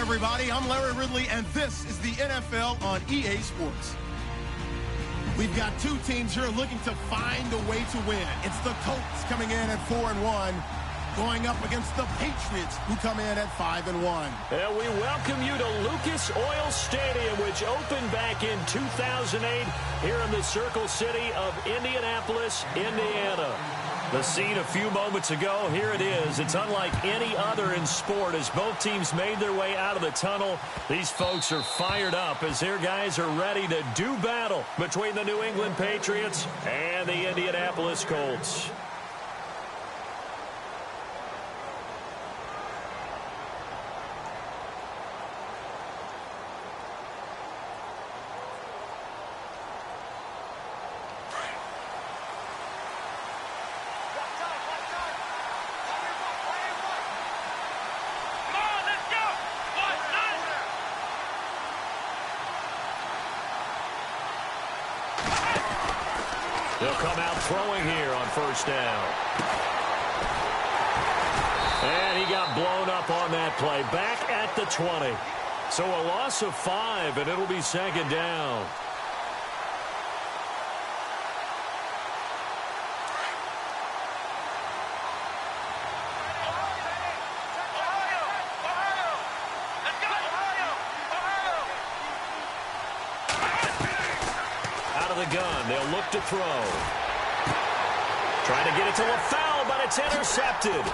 everybody. I'm Larry Ridley, and this is the NFL on EA Sports. We've got two teams here looking to find a way to win. It's the Colts coming in at 4-1, going up against the Patriots, who come in at 5-1. And we welcome you to Lucas Oil Stadium, which opened back in 2008 here in the Circle City of Indianapolis, Indiana. The scene a few moments ago, here it is. It's unlike any other in sport as both teams made their way out of the tunnel. These folks are fired up as their guys are ready to do battle between the New England Patriots and the Indianapolis Colts. They'll come out throwing here on first down. And he got blown up on that play. Back at the 20. So a loss of 5, and it'll be second down. Gun. They'll look to throw. Trying to get it to LaFell, but it's intercepted.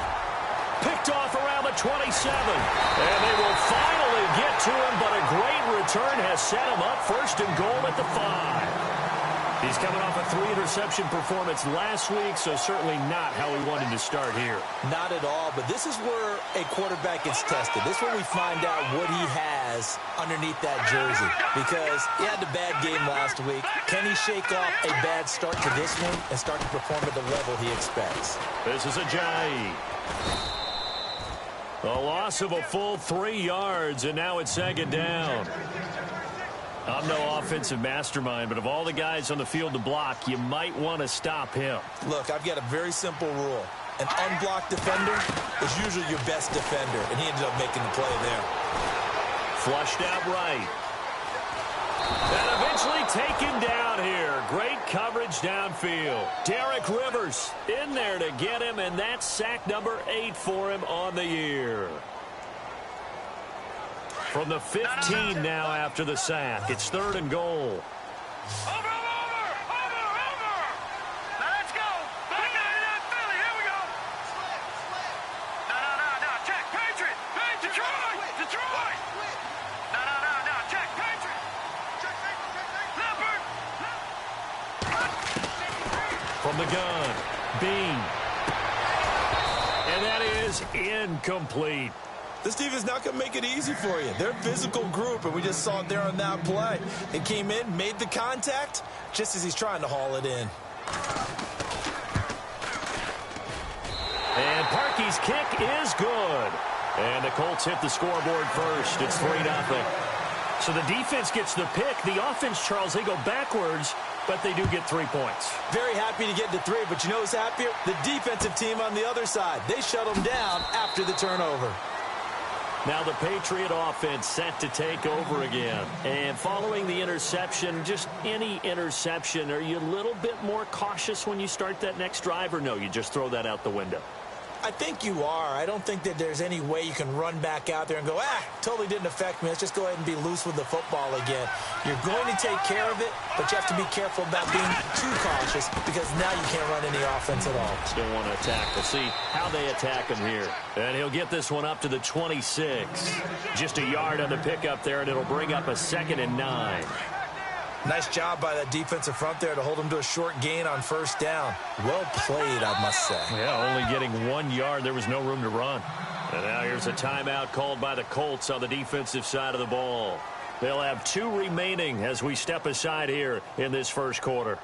Picked off around the 27. And they will finally get to him, but a great return has set him up first and goal at the 5. He's coming off a 3-interception performance last week, so certainly not how we wanted to start here. Not at all, but this is where a quarterback gets tested. This is where we find out what he has underneath that jersey, because he had a bad game last week. Can he shake off a bad start to this one and start to perform at the level he expects? This is Ajayi. A loss of a full 3 yards, and now it's second down. I'm no offensive mastermind, but of all the guys on the field to block, you might want to stop him. Look, I've got a very simple rule. An unblocked defender is usually your best defender, and he ended up making the play there. Flushed out right. And eventually taken down here. Great coverage downfield. Derek Rivers in there to get him, and that's sack number 8 for him on the year. From the 15 now after the sack. It's third and goal. Over. Now let's go. Back out of that Philly. Here we go. No. Check. Patriot. Detroit. No. Check. Patriot. Leopard. From the gun. Bean. And that is incomplete. This team is not going to make it easy for you. They're a physical group, and we just saw it there on that play. It came in, made the contact, just as he's trying to haul it in. And Parkey's kick is good. And the Colts hit the scoreboard first. It's 3-0. So the defense gets the pick. The offense, Charles, they go backwards, but they do get 3 points. Very happy to get to 3, but you know who's happier? The defensive team on the other side. They shut them down after the turnover. Now the Patriot offense set to take over again. And following the interception, just any interception, are you a little bit more cautious when you start that next drive, or no, you just throw that out the window? I think you are. I don't think that there's any way you can run back out there and go, totally didn't affect me. Let's just go ahead and be loose with the football again. You're going to take care of it, but you have to be careful about being too cautious, because now you can't run any offense at all. Still want to attack. We'll see how they attack him here. And he'll get this one up to the 26. Just a yard on the pickup there, and it'll bring up a 2nd and 9. Nice job by that defensive front there to hold him to a short gain on first down. Well played, I must say. Yeah, only getting 1 yard. There was no room to run. And now here's a timeout called by the Colts on the defensive side of the ball. They'll have 2 remaining as we step aside here in this first quarter.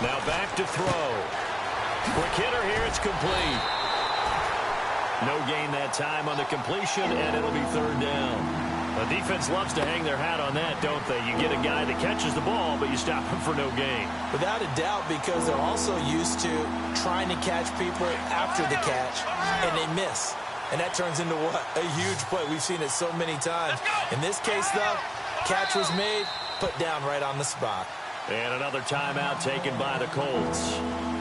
Now back to throw. Quick hitter here, it's complete. No gain that time on the completion, and it'll be third down. The defense loves to hang their hat on that, don't they? You get a guy that catches the ball, but you stop him for no gain. Without a doubt, because they're also used to trying to catch people after the catch, and they miss. And that turns into what? A huge play. We've seen it so many times. In this case, though, catch was made, put down right on the spot. And another timeout taken by the Colts.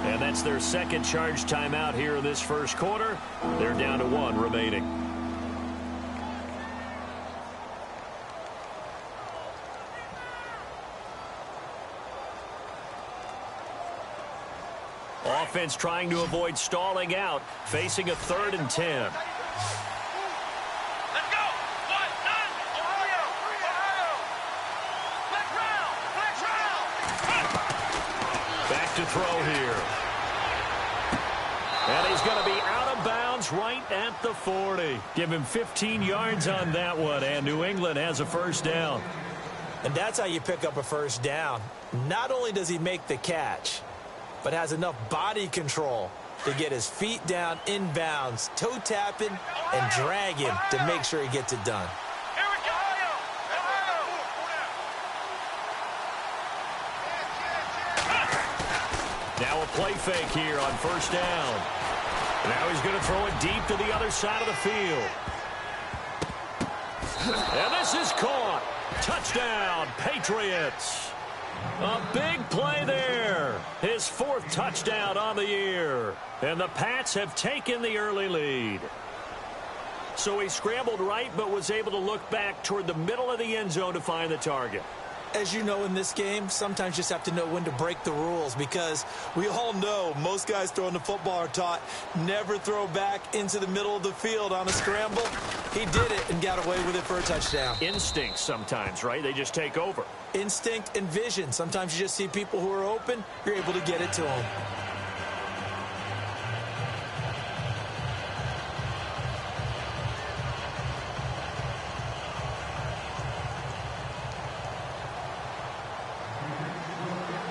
And that's their second charge timeout here in this first quarter. They're down to 1 remaining. Offense trying to avoid stalling out, facing a 3rd and 10. Let's go. 1, 9, Ohio. Flex round. Back to throw here. And he's going to be out of bounds right at the 40. Give him 15 yards on that one, and New England has a first down. And that's how you pick up a first down. Not only does he make the catch, but has enough body control to get his feet down inbounds, toe tapping, and dragging to make sure he gets it done. Here we go. Now a play fake here on first down. Now he's going to throw it deep to the other side of the field. And this is caught. Touchdown, Patriots. A big play there. His 4th touchdown on the year. And the Pats have taken the early lead. So he scrambled right, but was able to look back toward the middle of the end zone to find the target. As you know, in this game, sometimes you just have to know when to break the rules, because we all know most guys throwing the football are taught never throw back into the middle of the field on a scramble. He did it and got away with it for a touchdown. Instinct sometimes, right? They just take over. Instinct and vision. Sometimes you just see people who are open, you're able to get it to them.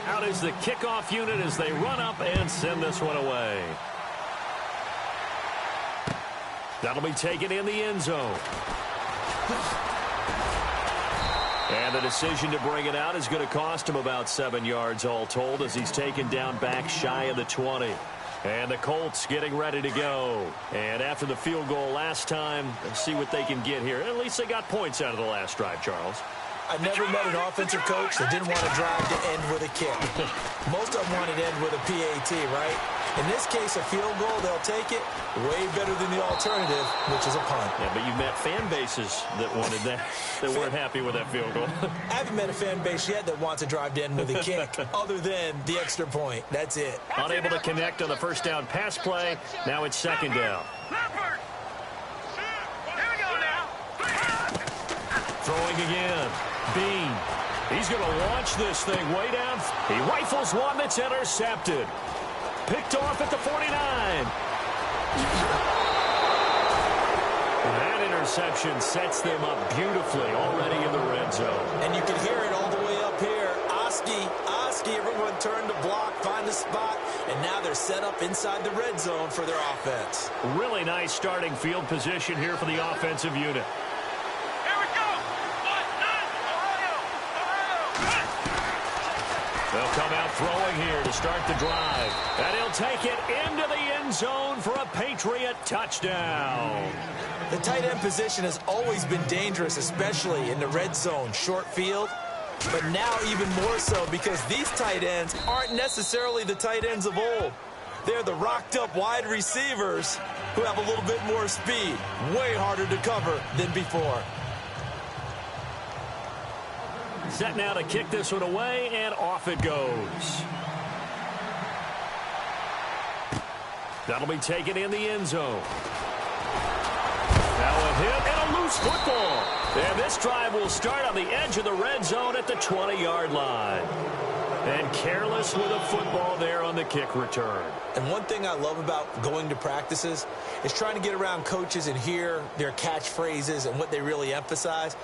Out is the kickoff unit as they run up and send this one away. That'll be taken in the end zone. And the decision to bring it out is going to cost him about 7 yards all told, as he's taken down back shy of the 20. And the Colts getting ready to go. And after the field goal last time, let's see what they can get here. At least they got points out of the last drive, Charles. I never met an offensive coach that didn't want to drive to end with a kick. Most of them wanted to end with a PAT, right? In this case, a field goal, they'll take it. Way better than the alternative, which is a punt. Yeah, but you've met fan bases that wanted that, that weren't happy with that field goal. I haven't met a fan base yet that wants to drive to end with a kick, other than the extra point. That's it. Unable to connect on the first down pass play. Now it's second down. Here we go now. Throwing again. Bean. He's going to launch this thing way down. He rifles one that's intercepted. Picked off at the 49. That interception sets them up beautifully already in the red zone. And you can hear it all the way up here. Oski, everyone turned to block, find a spot, and now they're set up inside the red zone for their offense. Really nice starting field position here for the offensive unit. Here we go. 1, 9, Ohio. They'll come out throwing here to start the drive. And he'll take it into the end zone for a Patriot touchdown. The tight end position has always been dangerous, especially in the red zone, short field. But now even more so, because these tight ends aren't necessarily the tight ends of old. They're the rocked-up wide receivers who have a little bit more speed. Way harder to cover than before. Set now to kick this one away, and off it goes. That'll be taken in the end zone. Now a hit and a loose football. And this drive will start on the edge of the red zone at the 20-yard line. And careless with a football there on the kick return. And one thing I love about going to practices is trying to get around coaches and hear their catchphrases and what they really emphasize.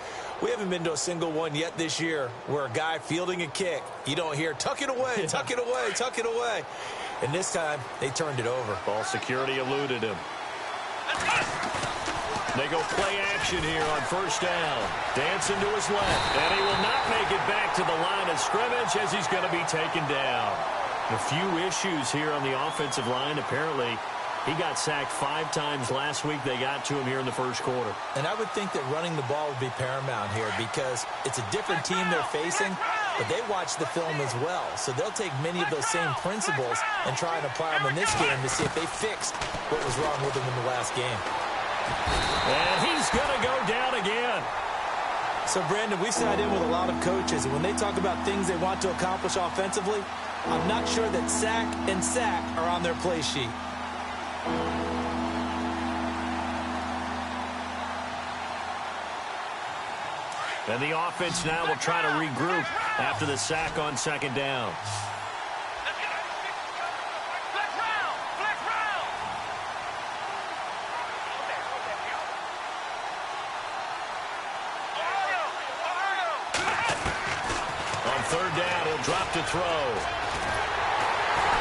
We haven't been to a single one yet this year where a guy fielding a kick, you don't hear, tuck it away, tuck it away, tuck it away. And this time, they turned it over. Ball security eluded him. They go play action here on first down. Dancing to his left. And he will not make it back to the line of scrimmage as he's going to be taken down. A few issues here on the offensive line. Apparently, he got sacked 5 times last week. They got to him here in the first quarter. And I would think that running the ball would be paramount here because it's a different team they're facing, but they watch the film as well. So they'll take many of those same principles and try and apply them in this game to see if they fixed what was wrong with them in the last game. And he's going to go down again. So, Brandon, we sat in with a lot of coaches, and when they talk about things they want to accomplish offensively, I'm not sure that sack and sack are on their play sheet. And the offense now will try to regroup after the sack on second down. On third down, he'll drop to throw.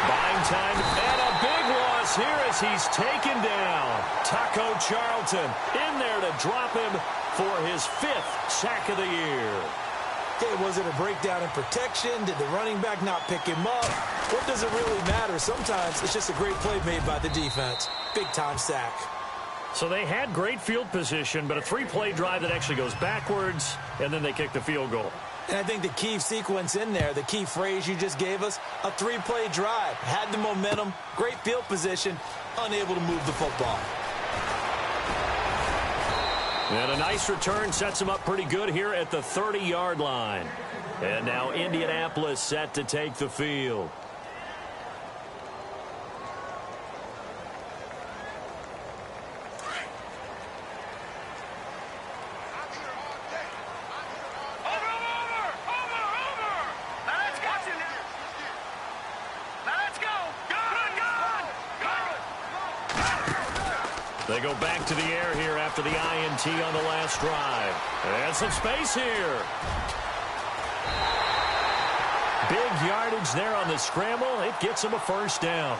Buying time, and a big loss here as he's taken down. Taco Charlton in there to drop him for his 5th sack of the year. Okay, was it a breakdown in protection? Did the running back not pick him up? What does it really matter? Sometimes it's just a great play made by the defense. Big-time sack. So they had great field position, but a 3-play drive that actually goes backwards, and then they kick the field goal. And I think the key sequence in there, the key phrase you just gave us, a 3-play drive. Had the momentum, great field position, unable to move the football. And a nice return sets him up pretty good here at the 30-yard line. And now Indianapolis set to take the field. They go back to the air here after the INT on the last drive. And some space here. Big yardage there on the scramble. It gets him a first down.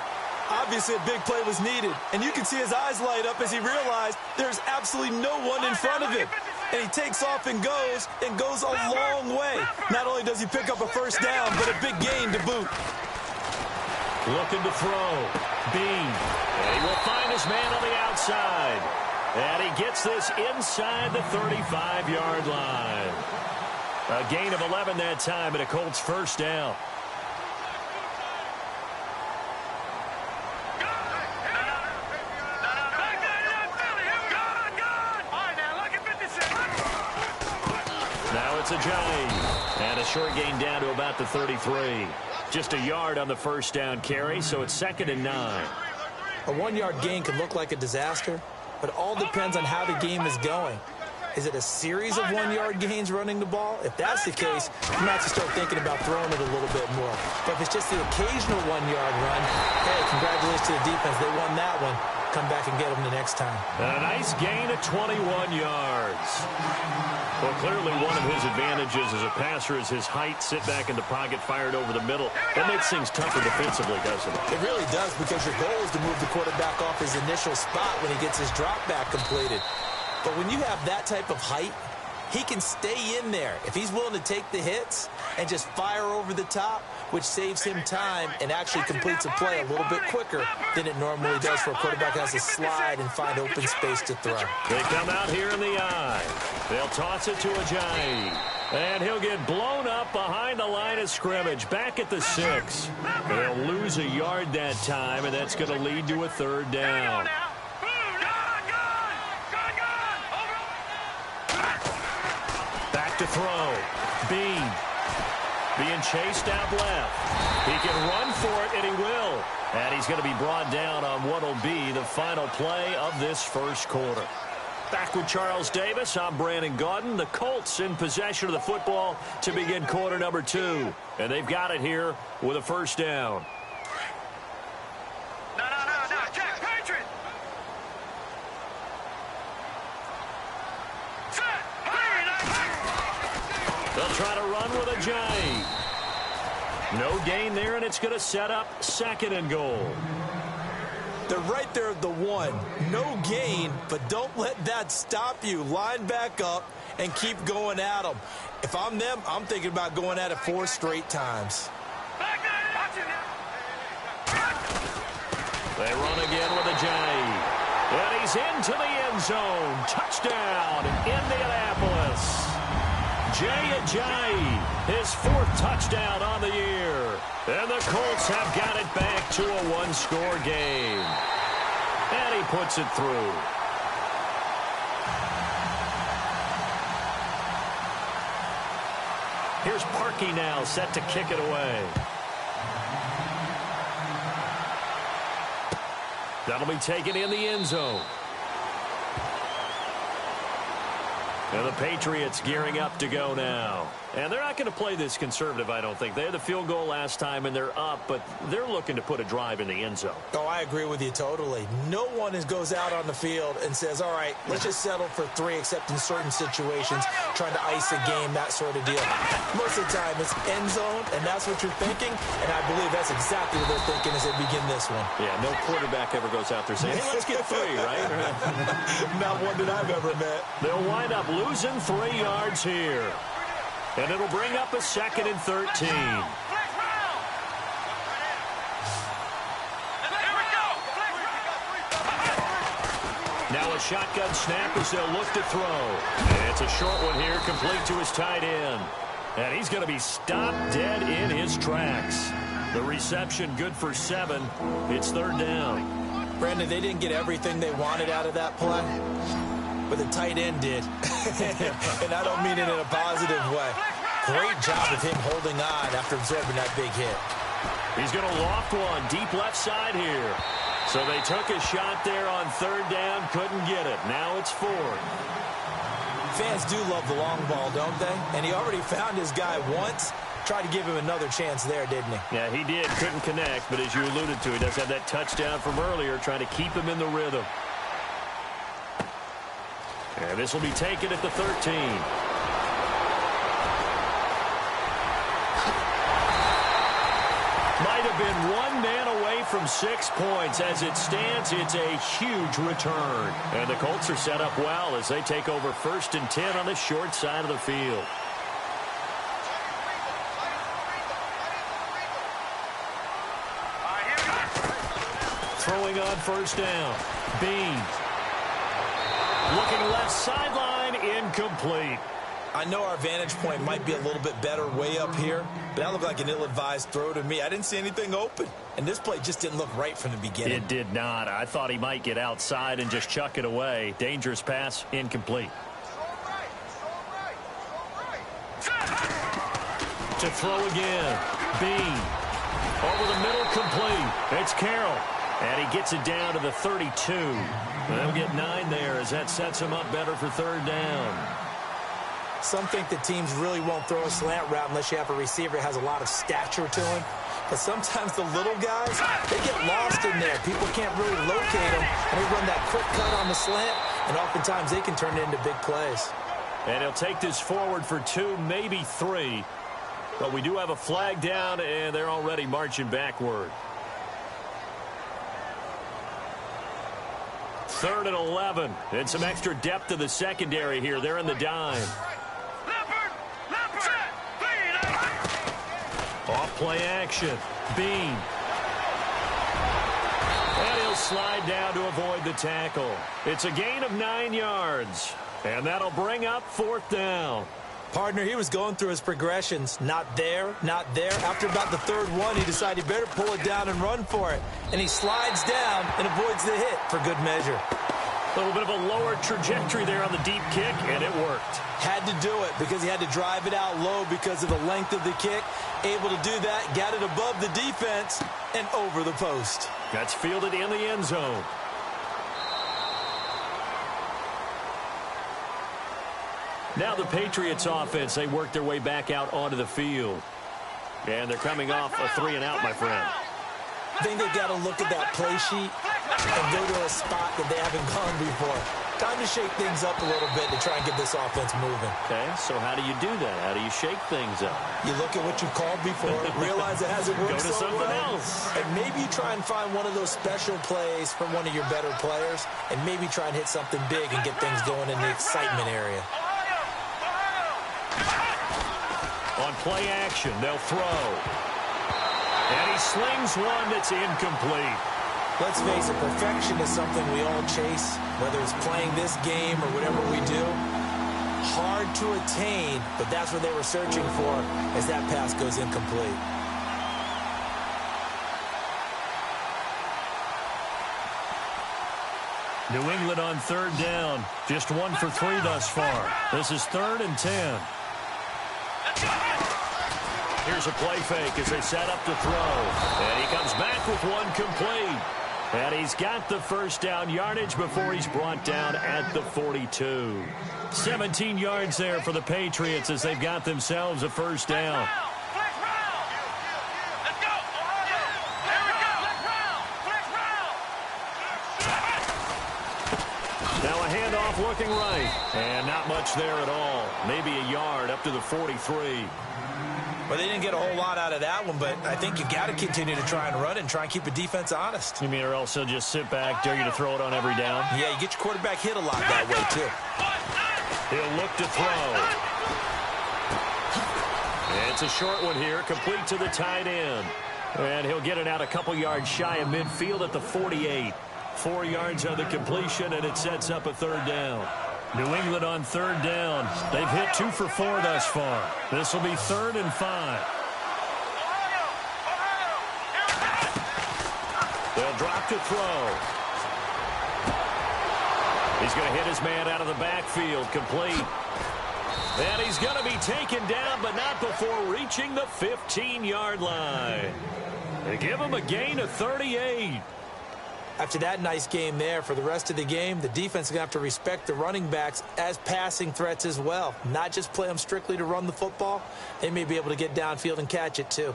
Obviously, a big play was needed. And you can see his eyes light up as he realized there's absolutely no one in front of him. And he takes off and goes a long way. Not only does he pick up a first down, but a big gain to boot. Looking to throw. Bean. And he will find his man on the outside. And he gets this inside the 35-yard line. A gain of 11 that time, and a Colts first down. Now it's a Ajayi. And a short gain down to about the 33. Just a yard on the first down carry, so it's 2nd and 9. A 1-yard gain can look like a disaster, but all depends on how the game is going. Is it a series of 1-yard gains running the ball? If that's the case, you might have to start thinking about throwing it a little bit more. But if it's just the occasional 1-yard run, hey, congratulations to the defense. They won that one. Come back and get them the next time. And a nice gain of 21 yards. Well, clearly one of his advantages as a passer is his height, sit back in the pocket, fired over the middle. That makes things tougher defensively, doesn't it? It really does, because your goal is to move the quarterback off his initial spot when he gets his drop back completed. But when you have that type of height, he can stay in there if he's willing to take the hits and just fire over the top, which saves him time and actually completes a play a little bit quicker than it normally does for a quarterback who has to slide and find open space to throw. They come out here in the eye. They'll toss it to Ajayi. And he'll get blown up behind the line of scrimmage, back at the 6. They'll lose a yard that time, and that's going to lead to a 3rd down. Back to throw. Bean. Being chased out left. He can run for it, and he will. And he's going to be brought down on what will be the final play of this first quarter. Back with Charles Davis, I'm Brandon Gaudin. The Colts in possession of the football to begin quarter number 2. And they've got it here with a first down. No, Jack, Patriot! They'll try to run with Ajayi. No gain there, and it's going to set up 2nd and goal. They're right there at the 1. No gain, but don't let that stop you. Line back up and keep going at them. If I'm them, I'm thinking about going at it 4 straight times. They run again with a J. And he's into the end zone. Touchdown, Indianapolis. Jay, his 4th touchdown on the year. And the Colts have got it back to a 1-score game. And he puts it through. Here's Parkey now, set to kick it away. That'll be taken in the end zone. And the Patriots gearing up to go now. And they're not going to play this conservative, I don't think. They had the field goal last time, and they're up, but they're looking to put a drive in the end zone. Oh, I agree with you totally. No one goes out on the field and says, all right, let's just settle for 3, except in certain situations, trying to ice a game, that sort of deal. Most of the time, it's end zone, and that's what you're thinking, and I believe that's exactly what they're thinking as they begin this one. Yeah, no quarterback ever goes out there saying, hey, let's get 3, right? Not one that I've ever met. They'll wind up losing 3 yards here. And it'll bring up a 2nd and 13. Now a shotgun snap as they'll look to throw. And it's a short one here, complete to his tight end. And he's going to be stopped dead in his tracks. The reception good for 7. It's 3rd down. Brandon, they didn't get everything they wanted out of that play, but the tight end did. And I don't mean it in a positive way. Great job of him holding on after absorbing that big hit. He's going to loft one deep left side here. So they took a shot there on 3rd down, couldn't get it. Now it's 4th. Fans do love the long ball, don't they? And he already found his guy once. Tried to give him another chance there, didn't he? Yeah, he did. Couldn't connect, but as you alluded to, he does have that touchdown from earlier, trying to keep him in the rhythm. And this will be taken at the 13. Might have been 1 man away from 6 points. As it stands, it's a huge return. And the Colts are set up well as they take over 1st and 10 on the short side of the field. Throwing on 1st down. Bean. Looking left sideline, incomplete. I know our vantage point might be a little bit better way up here, but that looked like an ill-advised throw to me. I didn't see anything open, and this play just didn't look right from the beginning. It did not. I thought he might get outside and just chuck it away. Dangerous pass, incomplete. To throw again. Bean. Over the middle, complete. It's Carroll. And he gets it down to the 32. They'll get 9 there as that sets him up better for 3rd down. Some think that teams really won't throw a slant route unless you have a receiver that has a lot of stature to him. But sometimes the little guys, they get lost in there. People can't really locate them, and they run that quick cut on the slant, and oftentimes they can turn it into big plays. And he'll take this forward for 2, maybe 3. But we do have a flag down, and they're already marching backward. 3rd and 11. And some extra depth to the secondary here. They're in the dime. Off play action. Bean. And he'll slide down to avoid the tackle. It's a gain of 9 yards. And that'll bring up 4th down. Partner, he was going through his progressions. Not there, not there. After about the 3rd one, he decided he better pull it down and run for it. And he slides down and avoids the hit for good measure. A little bit of a lower trajectory there on the deep kick, and it worked. Had to do it because he had to drive it out low because of the length of the kick. Able to do that, got it above the defense, and over the post. That's fielded in the end zone. Now the Patriots offense, they work their way back out onto the field. And they're coming off a 3-and-out, my friend. I think they've got to look at that play sheet and go to a spot that they haven't gone before. Time to shake things up a little bit to try and get this offense moving. Okay, so how do you do that? How do you shake things up? You look at what you called before, realize it hasn't worked Go to so something well, else. and maybe you try and find one of those special plays from one of your better players, and maybe try and hit something big and get things going in the excitement area. On play action, they'll throw. And he slings one that's incomplete. Let's face it, perfection is something we all chase, whether it's playing this game or whatever we do. Hard to attain, but that's what they were searching for as that pass goes incomplete. New England on third down. Just 1 for 3 thus far. This is 3rd and 10. Here's a play fake as they set up to throw. And he comes back with one complete. And he's got the first down yardage before he's brought down at the 42. 17 yards there for the Patriots as they've got themselves a first down. Now a handoff looking right. And not much there at all. Maybe a yard up to the 43. Well, they didn't get a whole lot out of that one, but I think you've got to continue to try and run it and try and keep the defense honest. You mean or else they'll just sit back, dare you to throw it on every down? Yeah, you get your quarterback hit a lot that way, too. He'll look to throw. It's a short one here, complete to the tight end. And he'll get it out a couple yards shy of midfield at the 48. 4 yards on the completion, and it sets up a third down. New England on third down. They've hit 2 for 4 thus far. This will be 3rd and 5. They'll drop to throw. He's going to hit his man out of the backfield, complete. And he's going to be taken down, but not before reaching the 15-yard line. They give him a gain of 38. After that nice game there, for the rest of the game, the defense is going to have to respect the running backs as passing threats as well. Not just play them strictly to run the football. They may be able to get downfield and catch it, too.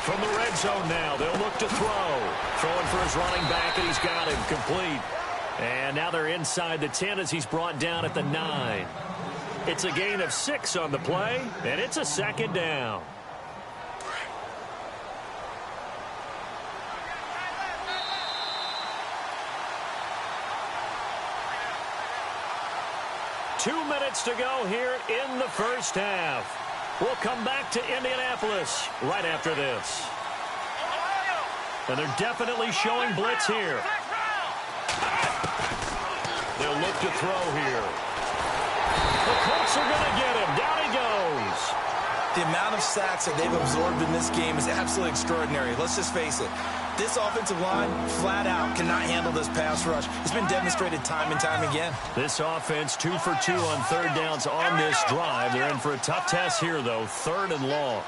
From the red zone now, they'll look to throw. Throwing for his running back, and he's got him complete. And now they're inside the 10 as he's brought down at the 9. It's a gain of 6 on the play, and it's a second down. Two minutes to go here in the first half. We'll come back to Indianapolis right after this. And they're definitely showing blitz here. They'll look to throw here. The Colts are going to get him. Down he goes. The amount of sacks that they've absorbed in this game is absolutely extraordinary. Let's just face it. This offensive line, flat out, cannot handle this pass rush. It's been demonstrated time and time again. This offense 2 for 2 on third downs on this drive. They're in for a tough test here, though. 3rd and long.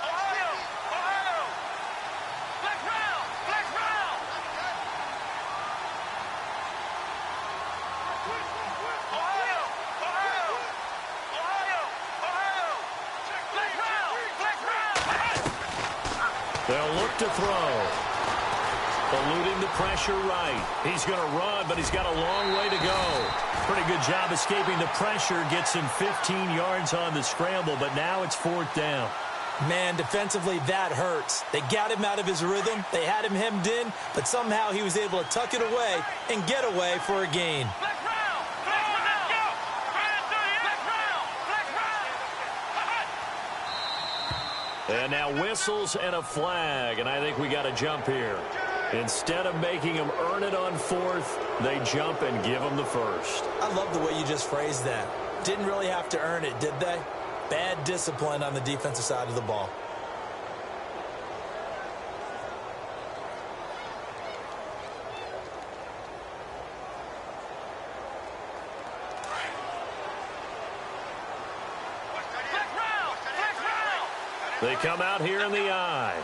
They'll look to throw. Eluding the pressure right. He's going to run, but he's got a long way to go. Pretty good job escaping the pressure. Gets him 15 yards on the scramble, but now it's 4th down. Man, defensively, that hurts. They got him out of his rhythm. They had him hemmed in, but somehow he was able to tuck it away and get away for a gain. And now whistles and a flag, and I think we got to jump here. Instead of making him earn it on 4th, they jump and give him the first. I love the way you just phrased that. Didn't really have to earn it, did they? Bad discipline on the defensive side of the ball. They come out here in the eye.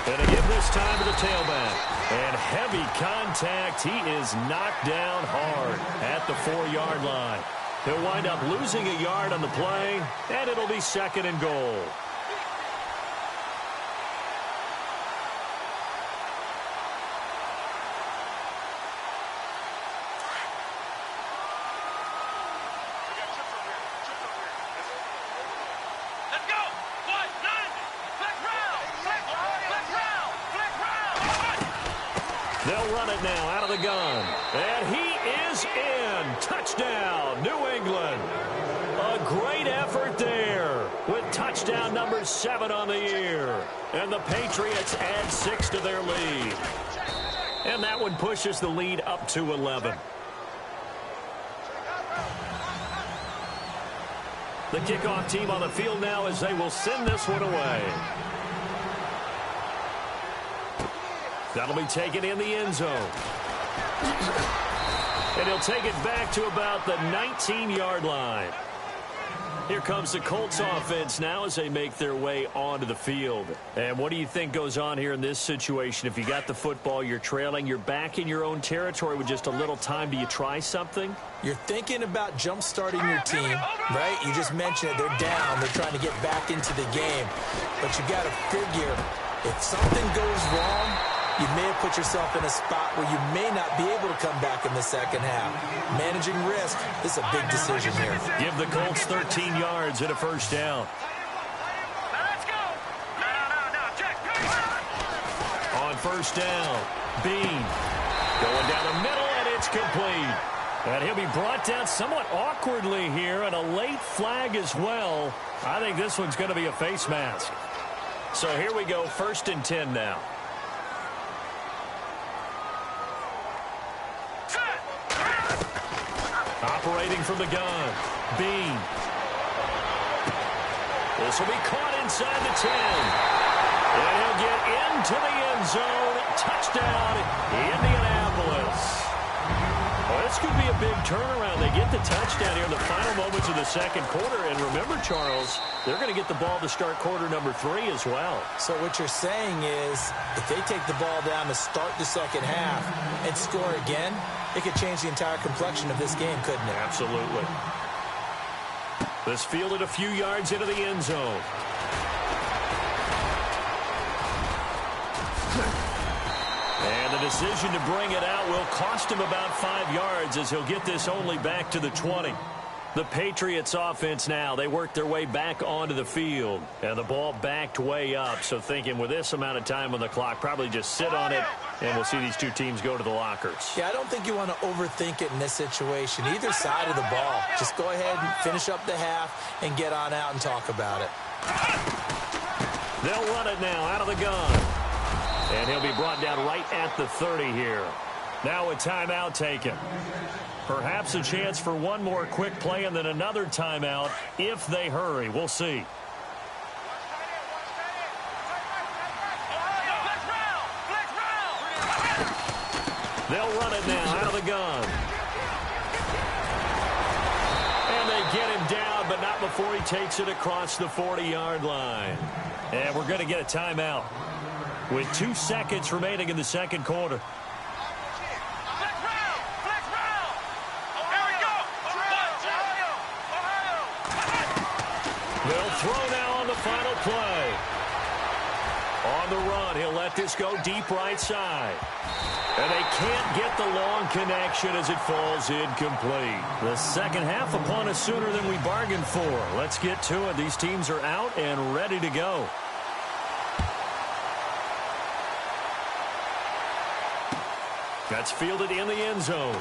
And to give this time to the tailback. And heavy contact. He is knocked down hard at the 4-yard line. He'll wind up losing a yard on the play, and it'll be 2nd and goal. They'll run it now out of the gun. And he is in. Touchdown, New England. A great effort there with touchdown number 7 on the year. And the Patriots add 6 to their lead. And that one pushes the lead up to 11. The kickoff team on the field now as they will send this one away. That'll be taken in the end zone. And he'll take it back to about the 19-yard line. Here comes the Colts offense now as they make their way onto the field. And what do you think goes on here in this situation? If you got the football, you're trailing, you're back in your own territory with just a little time. Do you try something? You're thinking about jump-starting your team, right? You just mentioned it. They're down. They're trying to get back into the game. But you got to figure if something goes wrong, you may have put yourself in a spot where you may not be able to come back in the second half. Managing risk, this is a big decision here. Give the Colts 13 yards and a first down. Now let's go. No, Jack. On first down, Bean going down the middle, and it's complete. And he'll be brought down somewhat awkwardly here, and a late flag as well. I think this one's going to be a face mask. So here we go, 1st and 10 now. Operating from the gun, Bean. This will be caught inside the 10. And he'll get into the end zone. Touchdown, Indianapolis. Well, this could be a big turnaround. They get the touchdown here in the final moments of the second quarter. And remember, Charles, they're going to get the ball to start quarter number 3 as well. So what you're saying is if they take the ball down to start the second half and score again, it could change the entire complexion of this game, couldn't it? Absolutely. This fielded a few yards into the end zone. And the decision to bring it out will cost him about 5 yards as he'll get this only back to the 20. The Patriots offense now, they work their way back onto the field. And the ball backed way up. So thinking with this amount of time on the clock, probably just sit on it, and we'll see these two teams go to the lockers. Yeah, I don't think you want to overthink it in this situation. Either side of the ball. Just go ahead and finish up the half and get on out and talk about it. They'll run it now out of the gun. And he'll be brought down right at the 30 here. Now a timeout taken. Perhaps a chance for one more quick play and then another timeout if they hurry. We'll see. They'll run it now out of the gun. And they get him down, but not before he takes it across the 40-yard line. And we're going to get a timeout with 2 seconds remaining in the second quarter. They'll throw now on the final play. On the run, he'll let this go deep right side. And they can't get the long connection as it falls incomplete. The second half upon us sooner than we bargained for. Let's get to it. These teams are out and ready to go. That's fielded in the end zone.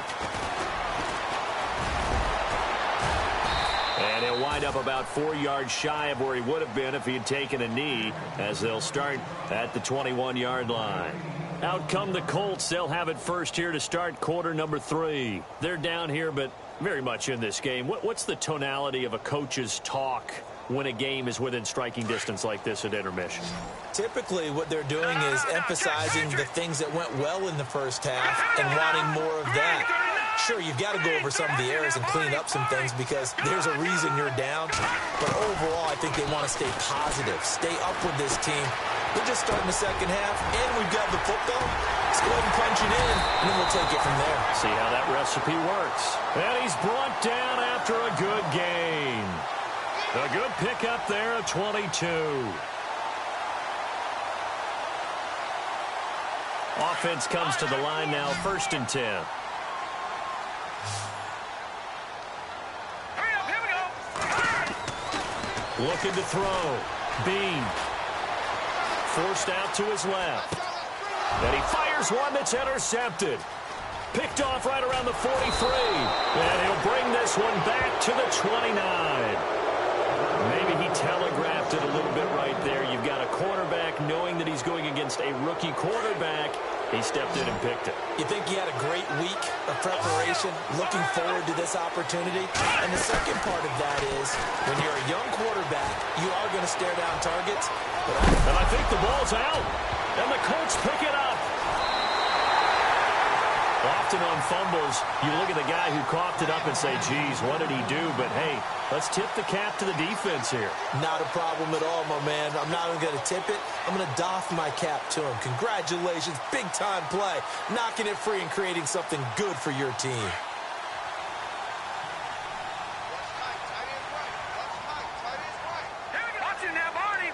And he'll wind up about 4 yards shy of where he would have been if he had taken a knee, as they'll start at the 21-yard line. Out come the Colts. They'll have it first here to start quarter number 3. They're down here, but very much in this game. What's the tonality of a coach's talk when a game is within striking distance like this at intermission? Typically, what they're doing is emphasizing the things that went well in the first half and wanting more of that. Sure, you've got to go over some of the errors and clean up some things because there's a reason you're down. But overall, I think they want to stay positive, stay up with this team, We're just starting the second half, and we've got the football. Let's go ahead and punch it in, and then we'll take it from there. See how that recipe works. And he's brought down after a good gain. A good pickup there at 22. Offense comes to the line now, 1st and 10. Hurry up, here we go. Looking to throw. Bean. Forced out to his left. And he fires one that's intercepted. Picked off right around the 43. And he'll bring this one back to the 29. Maybe he telegraphed it a little bit right there. You've got a quarterback knowing that he's going against a rookie quarterback. He stepped in and picked it. You think he had a great week of preparation, looking forward to this opportunity? And the second part of that is, when you're a young quarterback, you are going to stare down targets. And I think the ball's out. And the Colts pick it up. Often on fumbles, you look at the guy who coughed it up and say, geez, what did he do? But, hey, let's tip the cap to the defense here. Not a problem at all, my man. I'm not even going to tip it. I'm going to doff my cap to him. Congratulations, big-time play. Knocking it free and creating something good for your team. Watch it now, Barney.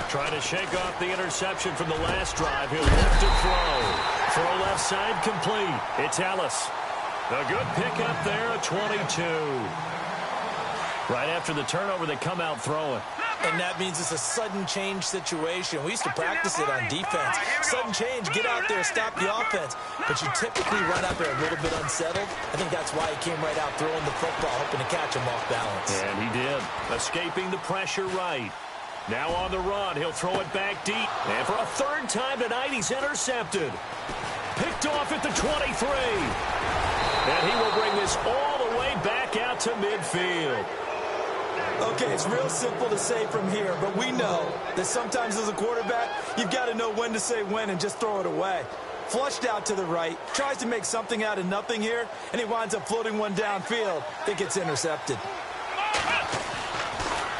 Trying to shake off the interception from the last drive. He'll look to throw. Throw left side complete. It's Ellis. A good pickup there at 22. Right after the turnover, they come out throwing. And that means it's a sudden change situation. We used to practice it on defense. Sudden change, get out there, stop the offense. But you typically run out there a little bit unsettled. I think that's why he came right out throwing the football, hoping to catch him off balance. And he did. Escaping the pressure right. Now on the run, he'll throw it back deep. And for a 3rd time tonight, he's intercepted. Picked off at the 23. And he will bring this all the way back out to midfield. Okay, it's real simple to say from here, but we know that sometimes as a quarterback, you've got to know when to say when and just throw it away. Flushed out to the right, tries to make something out of nothing here, and he winds up floating one downfield that gets intercepted.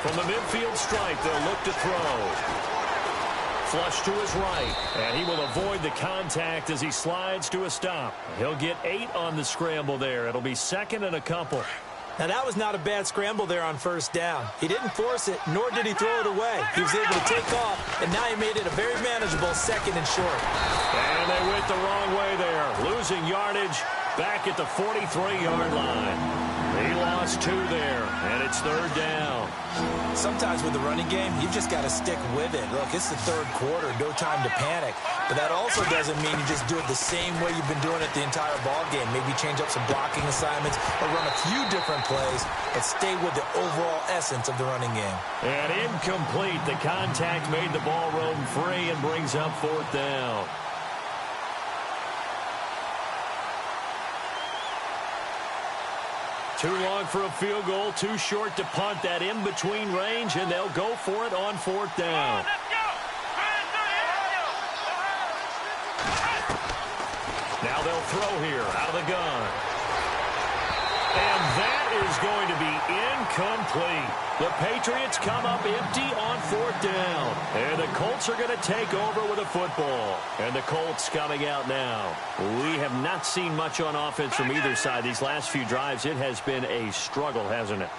From the midfield stripe, they'll look to throw. Flush to his right, and he will avoid the contact as he slides to a stop. He'll get 8 on the scramble there. It'll be 2nd and a couple. Now, that was not a bad scramble there on 1st down. He didn't force it, nor did he throw it away. He was able to take off, and now he made it a very manageable 2nd and short. And they went the wrong way there, losing yardage back at the 43-yard line. He lost 2 there, and it's 3rd down. Sometimes with the running game, you've just got to stick with it. Look, it's the 3rd quarter, no time to panic. But that also doesn't mean you just do it the same way you've been doing it the entire ball game. Maybe change up some blocking assignments or run a few different plays, but stay with the overall essence of the running game. And incomplete. The contact made the ball roam free and brings up 4th down. Too long for a field goal, too short to punt. That in-between range, and they'll go for it on 4th down. Now they'll throw here out of the gun. And that is going to be incomplete. The Patriots come up empty on 4th down. And the Colts are going to take over with a football. And the Colts coming out now. We have not seen much on offense from either side. These last few drives, it has been a struggle, hasn't it?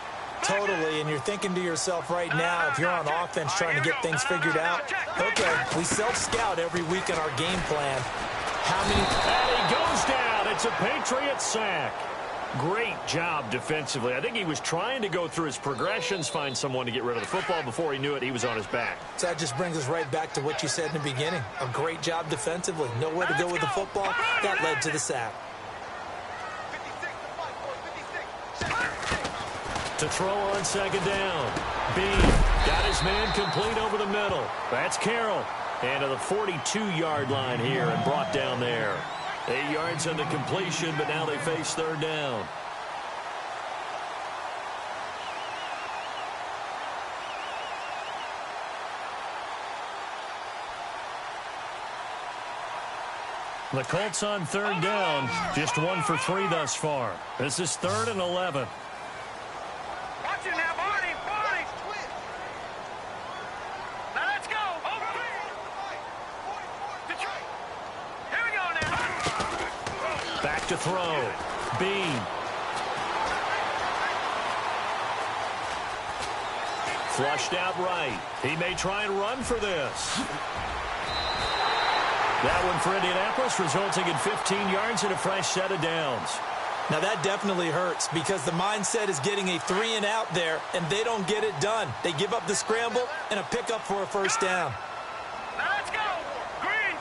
Totally, and you're thinking to yourself right now, if you're on offense trying to get things figured out, okay, we self-scout every week in our game plan. How many... And he goes down. It's a Patriot sack. Great job defensively. I think he was trying to go through his progressions, find someone to get rid of the football. Before he knew it, he was on his back. So that just brings us right back to what you said in the beginning. A great job defensively. Nowhere to go with the football. That led to the sack. To throw on 2nd down. Bean got his man complete over the middle. That's Carroll. And to the 42-yard line here and brought down there. 8 yards on the completion, but now they face 3rd down. The Colts on 3rd down, just 1 for 3 thus far. This is 3rd and 11. Watch it now, Barney. Now to throw. Bean. Flushed out right. He may try and run for this. That one for Indianapolis, resulting in 15 yards and a fresh set of downs. Now that definitely hurts because the mindset is getting a 3-and-out there, and they don't get it done. They give up the scramble and a pickup for a first down. Now let's go. Green.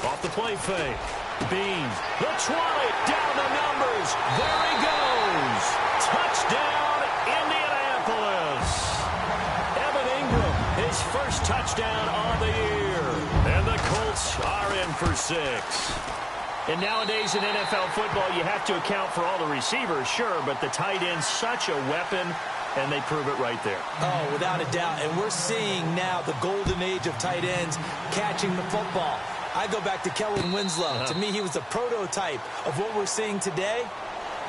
Off the play fake. Bean. The 20. Down the numbers. There he goes. Touchdown, Indianapolis. Evan Ingram, his first touchdown on the year. And the Colts are in for 6. And nowadays in NFL football, you have to account for all the receivers, sure, but the tight end's such a weapon, and they prove it right there. Oh, without a doubt. And we're seeing now the golden age of tight ends catching the football. I go back to Kellen Winslow. To me, he was a prototype of what we're seeing today.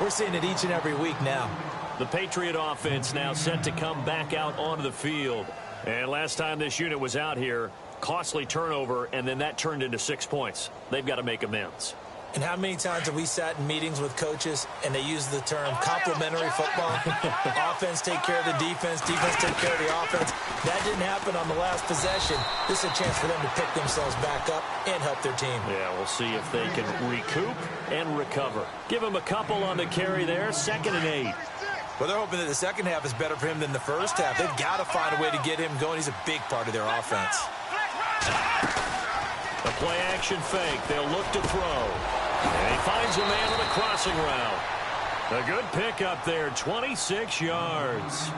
We're seeing it each and every week now. The Patriot offense now set to come back out onto the field. And last time this unit was out here, costly turnover, and then that turned into 6 points. They've got to make amends. And how many times have we sat in meetings with coaches and they use the term complementary football? Offense take care of the defense, defense take care of the offense. That didn't happen on the last possession. This is a chance for them to pick themselves back up and help their team. Yeah, we'll see if they can recoup and recover. Give him a couple on the carry there, 2nd and 8. Well, they're hoping that the second half is better for him than the first half. They've got to find a way to get him going. He's a big part of their offense. A play-action fake. They'll look to throw. And he finds a man on the crossing route. A good pickup there, 26 yards.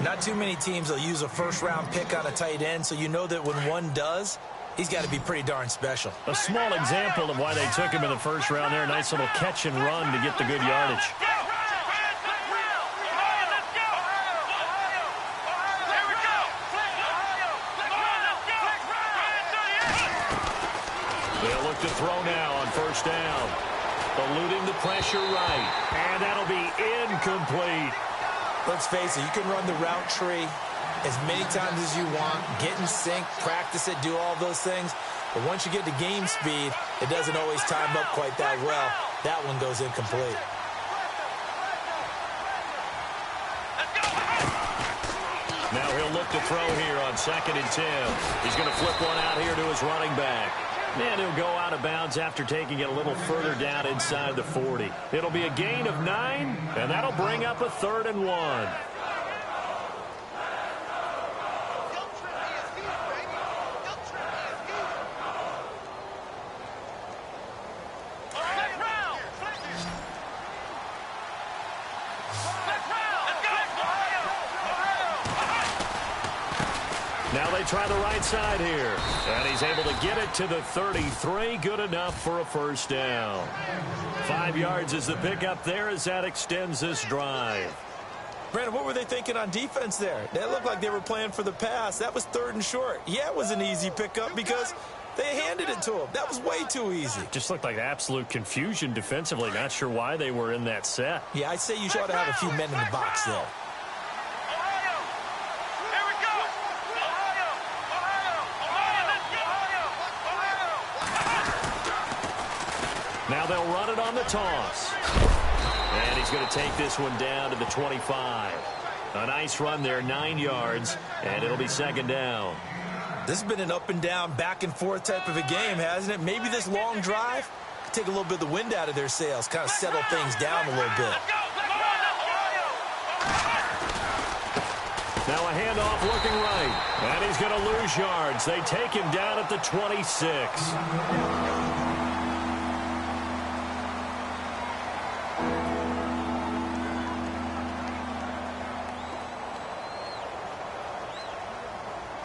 Not too many teams will use a first-round pick on a tight end, so you know that when one does, he's got to be pretty darn special. A small example of why they took him in the first round there. Nice little catch and run to get the good yardage. They'll look to throw now on first down. Eluding the pressure right. And that'll be incomplete. Let's face it, you can run the route tree as many times as you want, get in sync, practice it, do all those things. But once you get to game speed, it doesn't always time up quite that well. That one goes incomplete. Now he'll look to throw here on 2nd and 10. He's going to flip one out here to his running back. And he'll go out of bounds after taking it a little further down inside the 40. It'll be a gain of 9, and that'll bring up a 3rd and 1. Now they try the right side here. And he's able to get it to the 33. Good enough for a first down. 5 yards is the pickup there as that extends this drive. Brandon, what were they thinking on defense there? They looked like they were playing for the pass. That was 3rd and short. Yeah, it was an easy pickup because they handed it to him. That was way too easy. Just looked like absolute confusion defensively. Not sure why they were in that set. Yeah, I'd say you ought to have a few men in the box there. Now they'll run it on the toss. And he's going to take this one down to the 25. A nice run there, 9 yards, and it'll be 2nd down. This has been an up and down, back and forth type of a game, hasn't it? Maybe this long drive could take a little bit of the wind out of their sails, kind of settle things down a little bit. Now a handoff looking right. And he's going to lose yards. They take him down at the 26.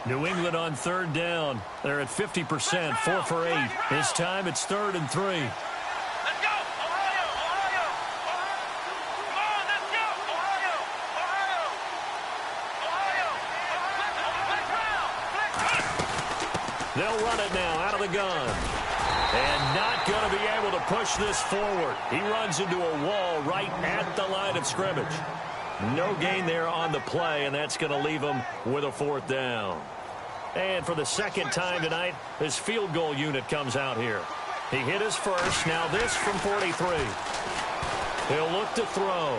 New England on 3rd down. They're at 50%, 4 for 8. This time it's 3rd and 3. Let's go! Ohio! Ohio! Come on, let's go! Ohio! Ohio! Ohio! They'll run it now out of the gun. And not going to be able to push this forward. He runs into a wall right at the line of scrimmage. No gain there on the play, and that's going to leave him with a 4th down. And for the 2nd time tonight, his field goal unit comes out here. He hit his first. Now this from 43. He'll look to throw.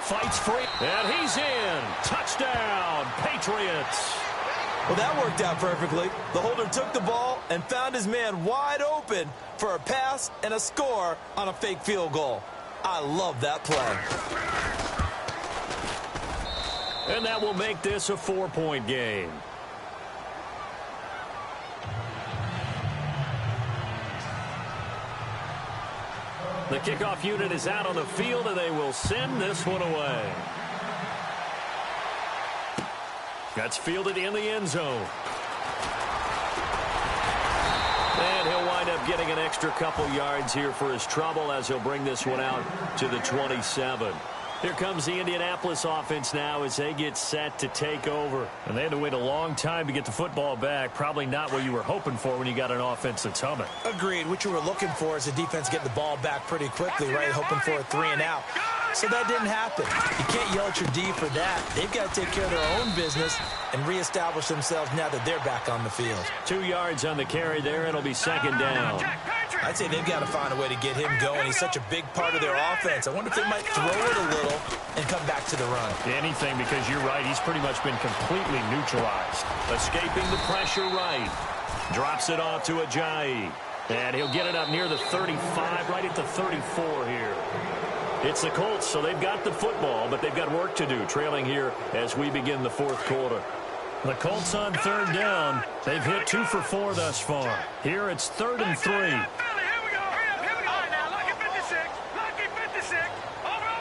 Fights free. And he's in. Touchdown, Patriots. Well, that worked out perfectly. The holder took the ball and found his man wide open for a pass and a score on a fake field goal. I love that play. And that will make this a 4-point game. The kickoff unit is out on the field, and they will send this one away. That's fielded in the end zone. And he'll wind up getting an extra couple yards here for his trouble as he'll bring this one out to the 27. Here comes the Indianapolis offense now as they get set to take over. And they had to wait a long time to get the football back. Probably not what you were hoping for when you got an offense that's humming. Agreed. What you were looking for is the defense getting the ball back pretty quickly, right? Hoping for a 3-and-out. So that didn't happen. You can't yell at your D for that. They've got to take care of their own business and reestablish themselves now that they're back on the field. 2 yards on the carry there. It'll be second down. I'd say they've got to find a way to get him going. He's such a big part of their offense. I wonder if they might throw it a little and come back to the run. Anything, because you're right. He's pretty much been completely neutralized. Escaping the pressure right. Drops it off to Ajayi. And he'll get it up near the 35, right at the 34 here. It's the Colts, so they've got the football, but they've got work to do, trailing here as we begin the fourth quarter. The Colts on third down. They've hit 2 for 4 thus far. Here it's 3rd and 3. Here we go. Here we go. All right, now, lucky 56. Lucky 56. Over.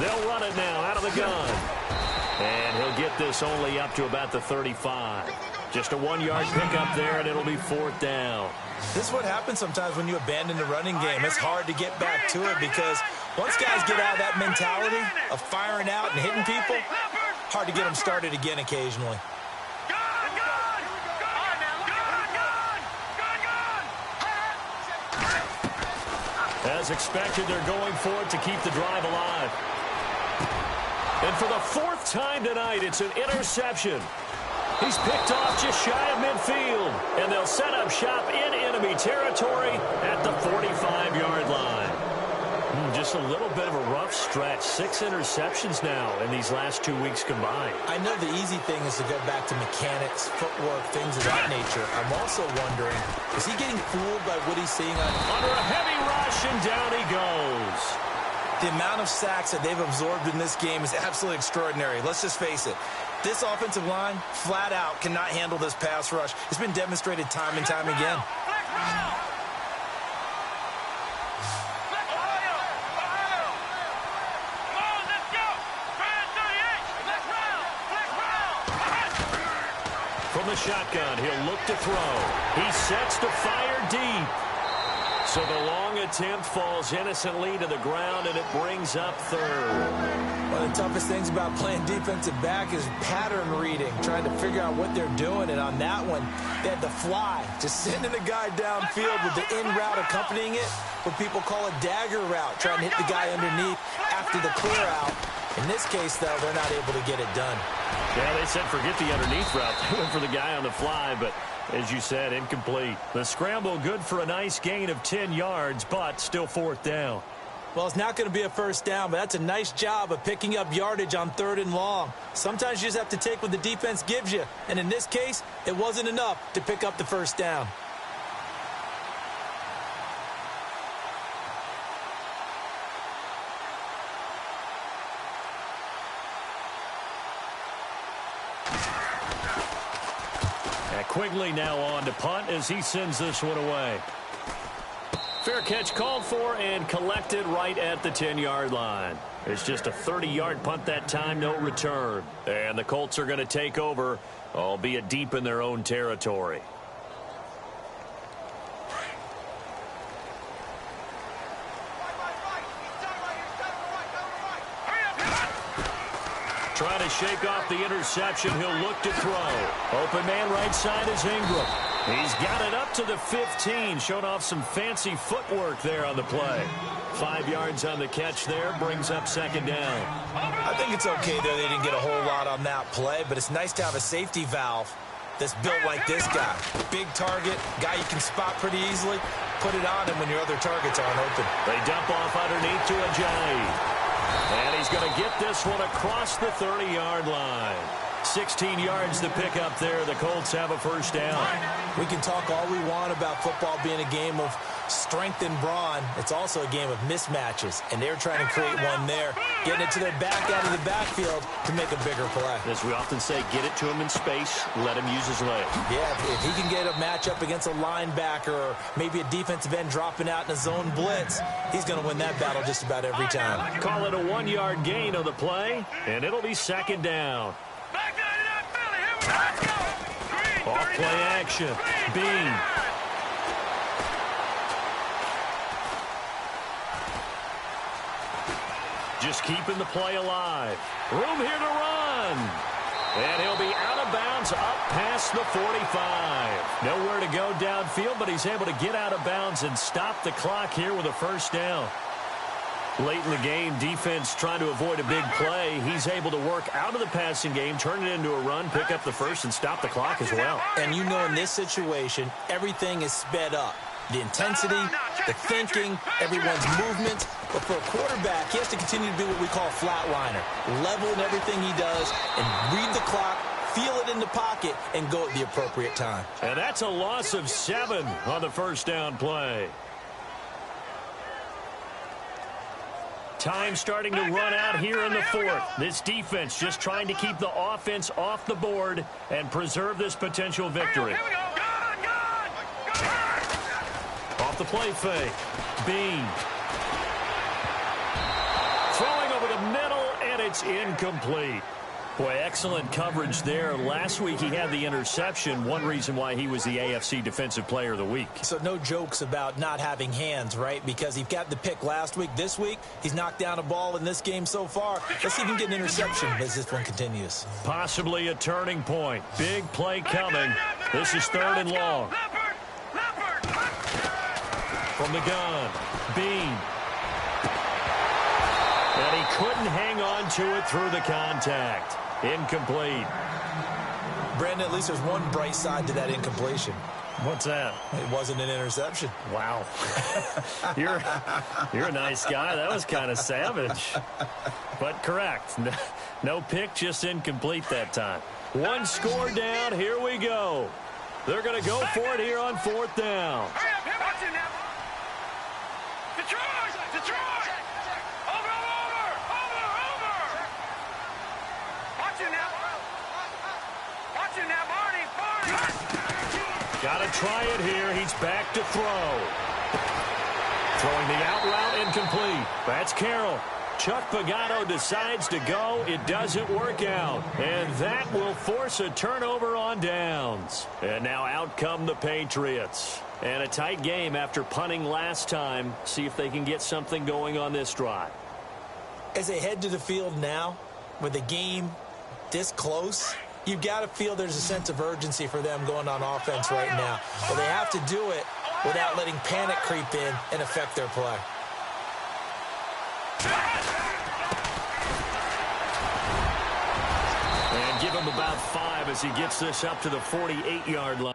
They'll run it now out of the gun. And he'll get this only up to about the 35. Just a 1-yard pickup there, and it'll be 4th down. This is what happens sometimes when you abandon the running game. It's hard to get back to it because once guys get out of that mentality of firing out and hitting people, hard to get them started again occasionally. As expected, they're going for it to keep the drive alive. And for the 4th time tonight, it's an interception. He's picked off just shy of midfield, and they'll set up shop in enemy territory at the 45-yard line. Just a little bit of a rough stretch. 6 interceptions now in these last 2 weeks combined. I know the easy thing is to go back to mechanics, footwork, things of that nature. I'm also wondering, is he getting fooled by what he's seeing under a heavy rush, and down he goes. The amount of sacks that they've absorbed in this game is absolutely extraordinary. Let's just face it. This offensive line, flat out, cannot handle this pass rush. It's been demonstrated time and time again. From the shotgun, he'll look to throw. He sets to fire deep. So the long attempt falls innocently to the ground, and it brings up 3rd. One of the toughest things about playing defensive back is pattern reading, trying to figure out what they're doing. And on that one, they had the fly, just sending a guy downfield with the in route accompanying it, what people call a dagger route, trying to hit the guy underneath after the clear out. In this case, though, they're not able to get it done. Yeah, they said forget the underneath route. They went for the guy on the fly, but as you said, incomplete. The scramble good for a nice gain of 10 yards, but still 4th down. Well, it's not going to be a first down, but that's a nice job of picking up yardage on 3rd and long. Sometimes you just have to take what the defense gives you, and in this case, it wasn't enough to pick up the first down. Quigley now on to punt as he sends this one away. Fair catch called for and collected right at the 10-yard line. It's just a 30-yard punt that time, no return. And the Colts are going to take over, albeit deep in their own territory. Trying to shake off the interception. He'll look to throw. Open man right side is Ingram. He's got it up to the 15. Showed off some fancy footwork there on the play. 5 yards on the catch there. Brings up 2nd down. I think it's okay there. They didn't get a whole lot on that play, but it's nice to have a safety valve. that's built like this guy. Big target, guy you can spot pretty easily. Put it on him when your other targets aren't open. They dump off underneath to Ajayi. And he's going to get this one across the 30-yard line. 16 yards to pick up there. The Colts have a first down. We can talk all we want about football being a game of strength and brawn. It's also a game of mismatches, and they're trying to create one there, getting it to their back out of the backfield to make a bigger play. As we often say, get it to him in space, let him use his legs. Yeah, if he can get a matchup against a linebacker or maybe a defensive end dropping out in a zone blitz, he's going to win that battle just about every time. Call it a 1-yard gain of the play, and it'll be second down. Off play action. Bean. Just keeping the play alive. Room here to run. And he'll be out of bounds up past the 45. Nowhere to go downfield, but he's able to get out of bounds and stop the clock here with a first down. Late in the game, defense trying to avoid a big play. He's able to work out of the passing game, turn it into a run, pick up the first, and stop the clock as well. And you know in this situation, everything is sped up. The intensity, the thinking, everyone's movement. But for a quarterback, he has to continue to do what we call a flatliner. Level in everything he does and read the clock, feel it in the pocket, and go at the appropriate time. And that's a loss of 7 on the first down play. Time starting to run out here in the fourth. This defense just trying to keep the offense off the board and preserve this potential victory. Off the play fake. Bean. Throwing over the middle, and it's incomplete. Boy, excellent coverage there. Last week he had the interception. One reason why he was the AFC Defensive Player of the Week. So no jokes about not having hands, right? Because he got the pick last week. This week, he's knocked down a ball in this game so far. Let's see if he can get an interception as this one continues. Possibly a turning point. Big play coming. This is 3rd and long. From the gun, Bean. And he couldn't hang on to it through the contact. Incomplete. Brandon, at least there's one bright side to that incompletion. What's that? It wasn't an interception. Wow. You're a nice guy. That was kind of savage. But correct. No pick, just incomplete that time. One score down. Here we go. They're going to go for it here on 4th down. Got to try it here. He's back to throw. Throwing the out route incomplete. That's Carroll. Chuck Pagano decides to go. It doesn't work out. And that will force a turnover on downs. And now out come the Patriots. And a tight game after punting last time. See if they can get something going on this drive. As they head to the field now, with the game this close, you've got to feel there's a sense of urgency for them going on offense right now. But they have to do it without letting panic creep in and affect their play. And give him about 5 as he gets this up to the 48-yard line.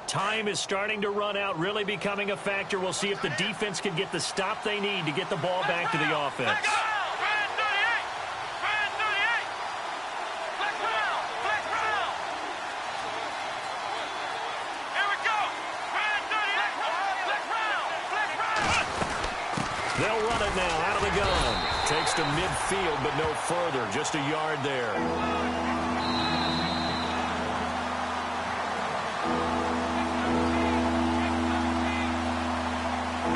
Time is starting to run out, really becoming a factor. We'll see if the defense can get the stop they need to get the ball back to the offense. They'll run it now out of the gun. takes to midfield, but no further. Just a yard there.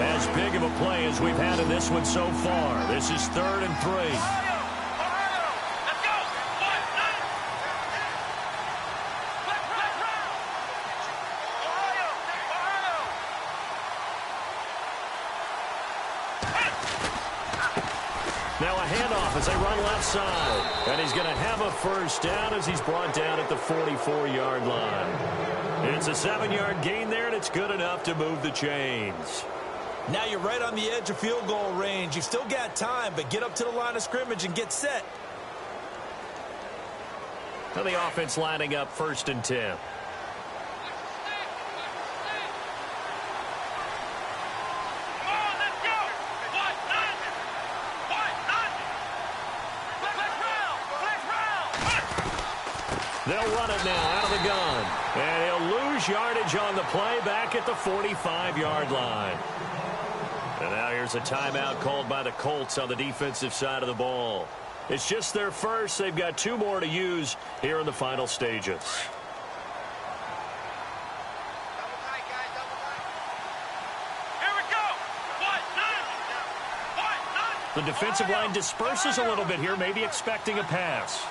As big of a play as we've had in this one so far. This is 3rd and 3. Now a handoff as they run left side. And he's going to have a first down as he's brought down at the 44-yard line. It's a 7-yard gain there, and it's good enough to move the chains. Now you're right on the edge of field goal range. You've still got time, but get up to the line of scrimmage and get set. Now the offense lining up 1st and 10. They'll run it now out of the gun. And he'll lose yardage on the play back at the 45-yard line. And now here's a timeout called by the Colts on the defensive side of the ball. It's just their first. They've got 2 more to use here in the final stages. Here we go. The defensive line disperses a little bit here, maybe expecting a pass.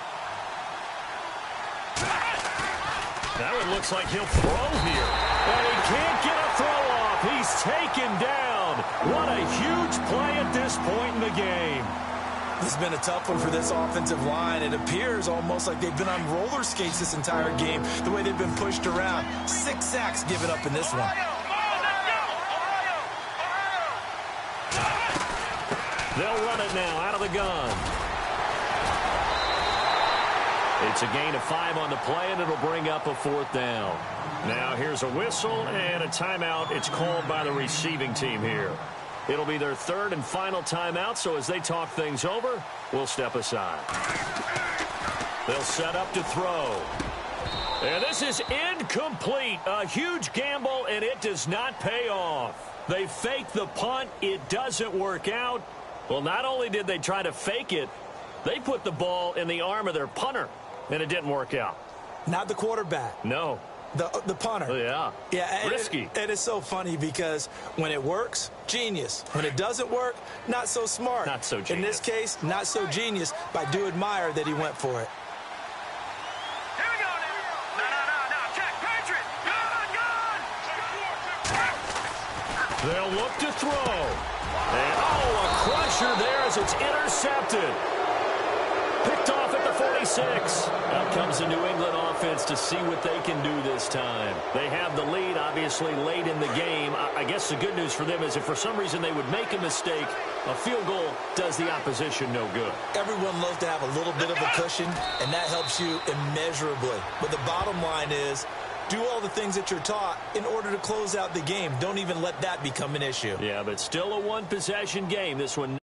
Now it looks like he'll throw here. And he can't get a throw off. He's taken down. What a huge play at this point in the game. This has been a tough one for this offensive line. It appears almost like they've been on roller skates this entire game, the way they've been pushed around. 6 sacks given up in this one. They'll run it now out of the gun. It's a gain of 5 on the play, and it'll bring up a 4th down. Now here's a whistle and a timeout. It's called by the receiving team here. It'll be their 3rd and final timeout, so as they talk things over, we'll step aside. They'll set up to throw. And this is incomplete. A huge gamble, and it does not pay off. They fake the punt. It doesn't work out. Well, not only did they try to fake it, they put the ball in the arm of their punter, and it didn't work out. Not the quarterback. No. The punter. Yeah. Yeah. Risky. And it's so funny because when it works, genius. When it doesn't work, not so smart. Not so genius. In this case, not so genius, but I do admire that he went for it. Here we go now. No. Check. Patriot. Gun. They'll look to throw. And, a crusher there as it's intercepted. Picked off at the 46. Out comes the New England offense to see what they can do this time. They have the lead, obviously, late in the game. I guess the good news for them is if for some reason they would make a mistake, a field goal does the opposition no good. Everyone loves to have a little bit of a cushion, and that helps you immeasurably. But the bottom line is, do all the things that you're taught in order to close out the game. Don't even let that become an issue. Yeah, but still a one-possession game. This one